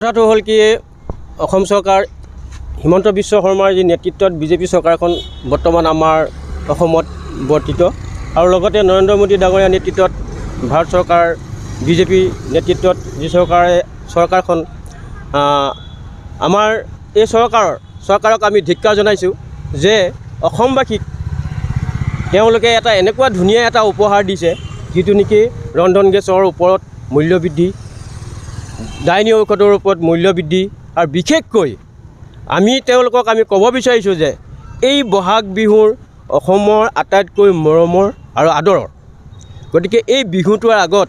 কথাটো হ'ল কি অসম চৰকাৰ হিমন্ত বিশ্ব শৰ্মাৰ যি নেতৃত্বত বিজেপি চৰকাৰখন বৰ্তমান আমাৰ অসমত বৰ্তিত আৰু লগতে নৰেন্দ্ৰ মোদী ডাঙৰীয়া নেতৃত্বত ভাৰত চৰকাৰ বিজেপি নেতৃত্বত যি চৰকাৰখন আমাৰ এই চৰকাৰক আমি ধিক্কাৰ জনাইছোঁ যে অসমবাসীক তেওঁলোকে এটা এনেকুৱা ধুনীয়া এটা উপহাৰ দিছে যিটো নেকি ৰন্ধন গেছৰ ওপৰত মূল্য বৃদ্ধি, ডাইনী ঔষধৰ ওপৰত মূল্য বৃদ্ধি আৰু বিশেষকৈ আমি তেওঁলোকক ক'ব বিচাৰিছোঁ যে এই বহাগ বিহুৰ অসমৰ আটাইতকৈ মৰমৰ আৰু আদৰৰ। গতিকে এই বিহুটোৰ আগত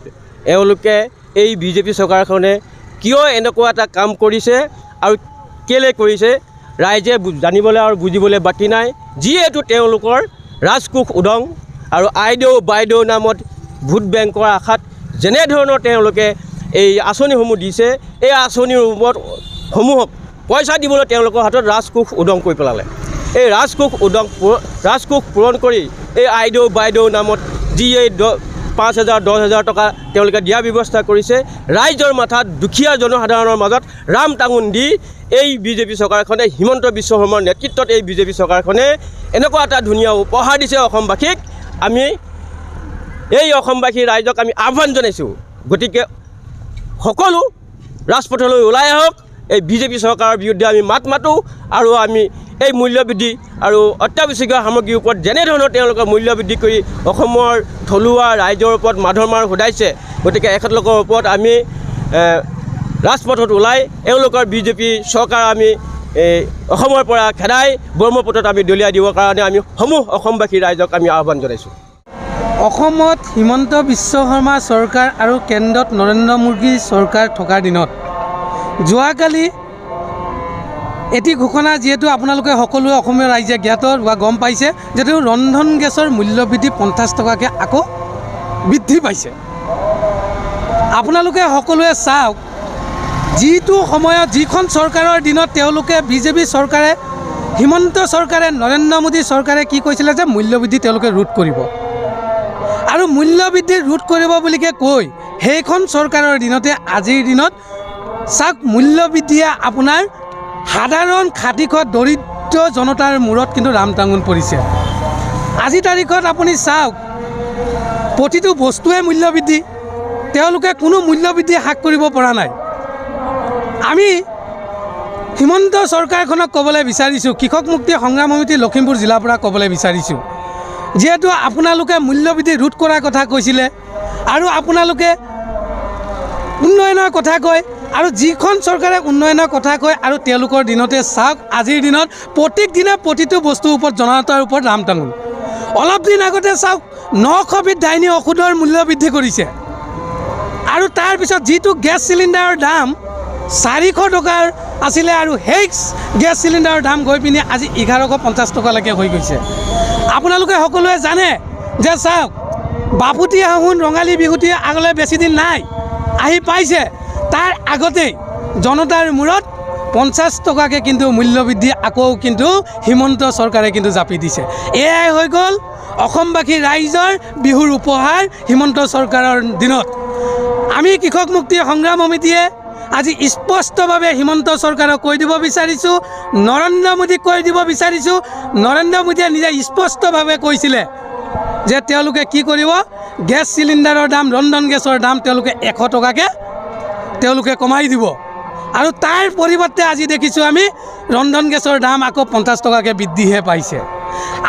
এওঁলোকে এই বিজেপি চৰকাৰখনে কিয় এনেকুৱা এটা কাম কৰিছে আৰু কেলৈ কৰিছে ৰাইজে জানিবলৈ আৰু বুজিবলৈ বাকী নাই। যিহেতু তেওঁলোকৰ ৰাজকোষ উদং আৰু আইদেউ বাইদেউ নামত ভোট বেংকৰ আশাত যেনেধৰণৰ তেওঁলোকে এই আঁচনিসমূহ দিছে, এই আঁচনিৰ সমূহক পইচা দিবলৈ তেওঁলোকৰ হাতত ৰাজকোষ উদং কৰি পেলালে। এই ৰাজকোষ পূৰণ কৰি এই আইদেউ বাইদেউ নামত যি এই 5,000 10,000 টকা তেওঁলোকে দিয়াৰ ব্যৱস্থা কৰিছে, ৰাইজৰ মাথাত দুখীয়া জনসাধাৰণৰ মাজত ৰাম টাঙোন দি এই বিজেপি চৰকাৰখনে, হিমন্ত বিশ্ব শৰ্মাৰ নেতৃত্বত এই বিজেপি চৰকাৰখনে এনেকুৱা এটা ধুনীয়া উপহাৰ দিছে অসমবাসীক। আমি এই অসমবাসী ৰাইজক আমি আহ্বান জনাইছোঁ, গতিকে সকলো ৰাজপথলৈ ওলাই আহক, এই বিজেপি চৰকাৰৰ বিৰুদ্ধে আমি মাত মাতোঁ আৰু আমি এই মূল্যবৃদ্ধি আৰু অত্যাৱশ্যকীয় সামগ্ৰীৰ ওপৰত যেনেধৰণৰ তেওঁলোকে মূল্যবৃদ্ধি কৰি অসমৰ থলুৱা ৰাইজৰ ওপৰত মাধমাৰ সোধাইছে, গতিকে এখেতলোকৰ ওপৰত আমি ৰাজপথত ওলাই এওঁলোকৰ বিজেপি চৰকাৰ আমি অসমৰ পৰা খেদাই ব্ৰহ্মপুত্ৰত আমি দলিয়াই দিবৰ কাৰণে আমি সমূহ অসমবাসী ৰাইজক আমি আহ্বান জনাইছোঁ। অসমত হিমন্ত বিশ্ব শৰ্মা চৰকাৰ আৰু কেন্দ্ৰত নৰেন্দ্ৰ মোদী চৰকাৰ থকাৰ দিনত যোৱাকালি এটি ঘোষণা যিহেতু আপোনালোকে সকলোৱে অসমীয়া ৰাইজে জ্ঞাত বা গম পাইছে, যিহেতু ৰন্ধন গেছৰ মূল্যবৃদ্ধি 50 টকাকৈ আকৌ বৃদ্ধি পাইছে। আপোনালোকে সকলোৱে চাওক, যিটো সময়ত যিখন চৰকাৰৰ দিনত তেওঁলোকে বিজেপি চৰকাৰে, হিমন্ত চৰকাৰে, নৰেন্দ্ৰ মোদী চৰকাৰে কি কৈছিলে যে মূল্যবৃদ্ধি তেওঁলোকে ৰোধ কৰিব আৰু মূল্যবৃদ্ধি ৰোধ কৰিব বুলিকৈ কৈ সেইখন চৰকাৰৰ দিনতে আজিৰ দিনত চাওক মূল্যবৃদ্ধিয়ে আপোনাৰ সাধাৰণ খাতিখোৱা দৰিদ্ৰ জনতাৰ মূৰত কিন্তু ৰাম টাঙোন পৰিছে। আজিৰ তাৰিখত আপুনি চাওক, প্ৰতিটো বস্তুৱে মূল্যবৃদ্ধি, তেওঁলোকে কোনো মূল্যবৃদ্ধি হ্ৰাস কৰিব পৰা নাই। আমি হিমন্ত চৰকাৰখনক ক'বলৈ বিচাৰিছোঁ, কৃষক মুক্তি সংগ্ৰাম সমিতি লখিমপুৰ জিলাৰ পৰা ক'বলৈ বিচাৰিছোঁ, যিহেতু আপোনালোকে মূল্যবৃদ্ধি ৰোধ কৰাৰ কথা কৈছিলে আৰু আপোনালোকে উন্নয়নৰ কথা কয়, আৰু যিখন চৰকাৰে উন্নয়নৰ কথা কয় আৰু তেওঁলোকৰ দিনতে চাওক আজিৰ দিনত প্ৰত্যেক দিনে প্ৰতিটো বস্তুৰ ওপৰত জনতাৰ ওপৰত ৰাম টাঙোন। অলপ দিন আগতে চাওক 900 বিধ ডাইনী ঔষধৰ মূল্য বৃদ্ধি কৰিছে আৰু তাৰপিছত যিটো গেছ চিলিণ্ডাৰৰ দাম 400 টকাৰ আছিলে আৰু সেই গেছ চিলিণ্ডাৰৰ দাম গৈ পিনি আজি 1150 টকালৈকে হৈ গৈছে। আপোনালোকে সকলোৱে জানে যে চাওক, বাপুতি সাহোন ৰঙালী বিহুটি আগলৈ বেছি দিন নাই, আহি পাইছে। তাৰ আগতেই জনতাৰ মূৰত 50 টকাকৈ কিন্তু মূল্যবৃদ্ধি আকৌ কিন্তু হিমন্ত চৰকাৰে কিন্তু জাপি দিছে। এয়াই হৈ গ'ল অসমবাসী ৰাইজৰ বিহুৰ উপহাৰ হিমন্ত চৰকাৰৰ দিনত। আমি কৃষক মুক্তি সংগ্ৰাম সমিতিয়ে আজি স্পষ্টভাৱে হিমন্ত চৰকাৰক কৈ দিব বিচাৰিছোঁ, নৰেন্দ্ৰ মোদীক কৈ দিব বিচাৰিছোঁ, নৰেন্দ্ৰ মোদীয়ে নিজে স্পষ্টভাৱে কৈছিলে যে তেওঁলোকে কি কৰিব, গেছ চিলিণ্ডাৰৰ দাম, ৰন্ধন গেছৰ দাম তেওঁলোকে 100 টকাকৈ তেওঁলোকে কমাই দিব আৰু তাৰ পৰিৱৰ্তে আজি দেখিছোঁ আমি ৰন্ধন গেছৰ দাম আকৌ 50 টকাকৈ বৃদ্ধিহে পাইছে।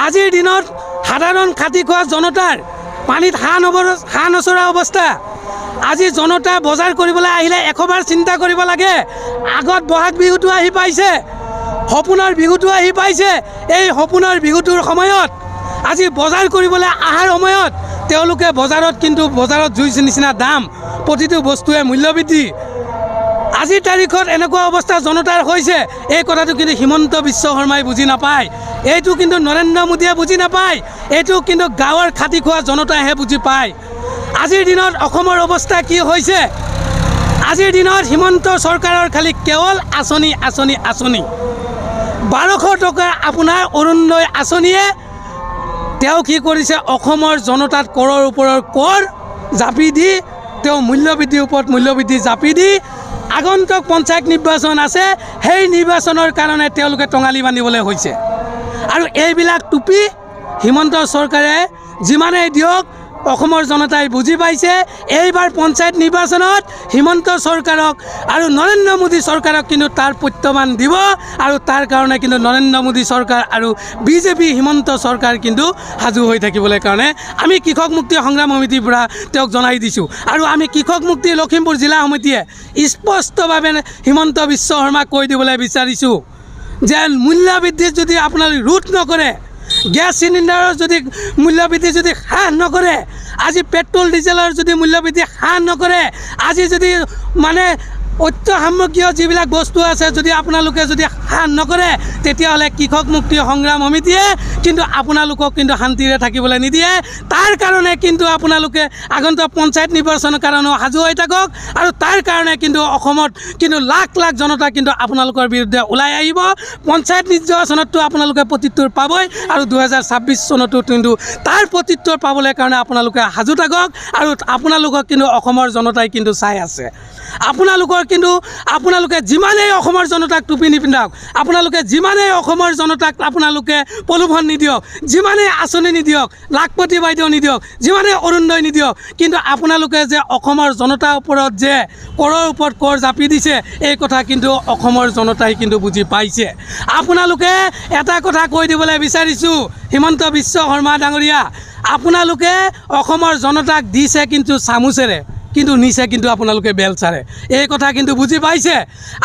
আজিৰ দিনত সাধাৰণ খাতি খোৱা জনতাৰ পানীত হাঁহ নচৰা অৱস্থা। আজি জনতা বজাৰ কৰিবলৈ আহিলে 100 বাৰ চিন্তা কৰিব লাগে। আগত বহাগ বিহুটো আহি পাইছে, সপোনৰ বিহুটো আহি পাইছে। এই সপোনৰ বিহুটোৰ সময়ত আজি বজাৰ কৰিবলৈ অহাৰ সময়ত তেওঁলোকে বজাৰত জুইৰ নিচিনা দাম, প্ৰতিটো বস্তুৱে মূল্যবৃদ্ধি। আজিৰ তাৰিখত এনেকুৱা অৱস্থা জনতাৰ হৈছে, এই কথাটো কিন্তু হিমন্ত বিশ্ব শৰ্মাই বুজি নাপায়, এইটো কিন্তু নৰেন্দ্ৰ মোদীয়ে বুজি নাপায়, এইটো কিন্তু গাঁৱৰ খাতি খোৱা জনতাইহে বুজি পায়। আজিৰ দিনত অসমৰ অৱস্থা কি হৈছে, আজিৰ দিনত হিমন্ত চৰকাৰৰ খালি কেৱল আঁচনি 1200 টকাৰ আপোনাৰ অৰুণোদয় আঁচনিয়ে তেওঁ কি কৰিছে, অসমৰ জনতাত কৰৰ ওপৰৰ কৰ জাপি দি তেওঁ মূল্যবৃদ্ধিৰ ওপৰত মূল্যবৃদ্ধি জাপি দি আগন্তুক পঞ্চায়ত নিৰ্বাচন আছে, সেই নিৰ্বাচনৰ কাৰণে তেওঁলোকে টঙালি বান্ধিবলৈ হৈছে। আৰু এইবিলাক টুপি হিমন্ত চৰকাৰে যিমানেই দিয়ক অসমৰ জনতাই বুজি পাইছে, এইবাৰ পঞ্চায়ত নিৰ্বাচনত হিমন্ত চৰকাৰক আৰু নৰেন্দ্ৰ মোদী চৰকাৰক কিন্তু তাৰ প্ৰত্যাহ্বান দিব। আৰু তাৰ কাৰণে কিন্তু নৰেন্দ্ৰ মোদী চৰকাৰ আৰু বিজেপি হিমন্ত চৰকাৰ কিন্তু সাজু হৈ থাকিবলৈ কাৰণে আমি কৃষক মুক্তি সংগ্ৰাম সমিতিৰ পৰা তেওঁক জনাই দিছোঁ। আৰু আমি কৃষক মুক্তি লখিমপুৰ জিলা সমিতিয়ে স্পষ্টভাৱে হিমন্ত বিশ্ব শৰ্মাক কৈ দিবলৈ বিচাৰিছোঁ যে মূল্যবৃদ্ধিত যদি আপোনালোকে ৰোধ নকৰে, গেছ চিলিণ্ডাৰৰ যদি মূল্যবৃদ্ধি যদি হ্ৰাস নকৰে, আজি পেট্ৰল ডিজেলৰ যদি মূল্যবৃদ্ধি হ্ৰাস নকৰে, আজি যদি মানে অত্য সামগ্ৰীয় যিবিলাক বস্তু আছে যদি আপোনালোকে যদি হ্ৰাস নকৰে, তেতিয়াহ'লে কৃষক মুক্তি সংগ্ৰাম সমিতিয়ে কিন্তু আপোনালোকক কিন্তু শান্তিৰে থাকিবলৈ নিদিয়ে। তাৰ কাৰণে কিন্তু আপোনালোকে আগন্তুক পঞ্চায়ত নিৰ্বাচনৰ কাৰণেও সাজু হৈ থাকক। আৰু তাৰ কাৰণে কিন্তু অসমত কিন্তু লাখ লাখ জনতা কিন্তু আপোনালোকৰ বিৰুদ্ধে ওলাই আহিব। পঞ্চায়ত নিৰ্বাচনততো আপোনালোকে প্ৰত্যুত্তৰ পাবই, আৰু 2026 চনতো কিন্তু তাৰ প্ৰত্যুত্তৰ পাবলৈ কাৰণে আপোনালোকে সাজু থাকক। আৰু আপোনালোকক কিন্তু অসমৰ জনতাই কিন্তু চাই আছে। আপোনালোকে যিমানেই অসমৰ জনতাক টুপি নিপিন্ধাওক, আপোনালোকে যিমানেই অসমৰ জনতাক আপোনালোকে প্ৰলোভন নিদিয়ক, যিমানেই আঁচনি নিদিয়ক, লাখপতি বাইদেউ নিদিয়ক, যিমানেই অৰুণোদয় নিদিয়ক, কিন্তু আপোনালোকে যে অসমৰ জনতাৰ ওপৰত যে কৰৰ ওপৰত কৰ জাপি দিছে, এই কথা কিন্তু অসমৰ জনতাই কিন্তু বুজি পাইছে। আপোনালোকে এটা কথা কৈ দিবলৈ বিচাৰিছোঁ, হিমন্ত বিশ্ব শৰ্মা ডাঙৰীয়া, আপোনালোকে অসমৰ জনতাক দিছে কিন্তু চামুচেৰে, কিন্তু নিছে কিন্তু আপোনালোকে বেলচাৰে। এই কথা কিন্তু বুজি পাইছে।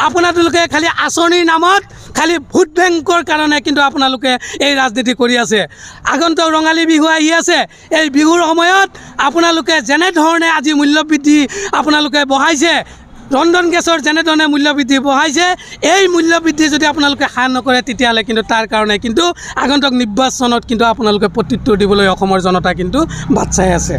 আপোনালোকে খালি আঁচনিৰ নামত খালি ভোট বেংকৰ কাৰণে কিন্তু আপোনালোকে এই ৰাজনীতি কৰি আছে। আগন্তুক ৰঙালী বিহু আহি আছে, এই বিহুৰ সময়ত আপোনালোকে যেনেধৰণে আজি মূল্যবৃদ্ধি আপোনালোকে বঢ়াইছে, ৰন্ধন গেছৰ যেনেধৰণে মূল্যবৃদ্ধি বঢ়াইছে, এই মূল্যবৃদ্ধি যদি আপোনালোকে হ্ৰাস নকৰে, তেতিয়াহ'লে কিন্তু তাৰ কাৰণে কিন্তু আগন্তুক নিৰ্বাচনত কিন্তু আপোনালোকে প্ৰত্যুত্তৰ দিবলৈ অসমৰ জনতা কিন্তু বাট চাই আছে।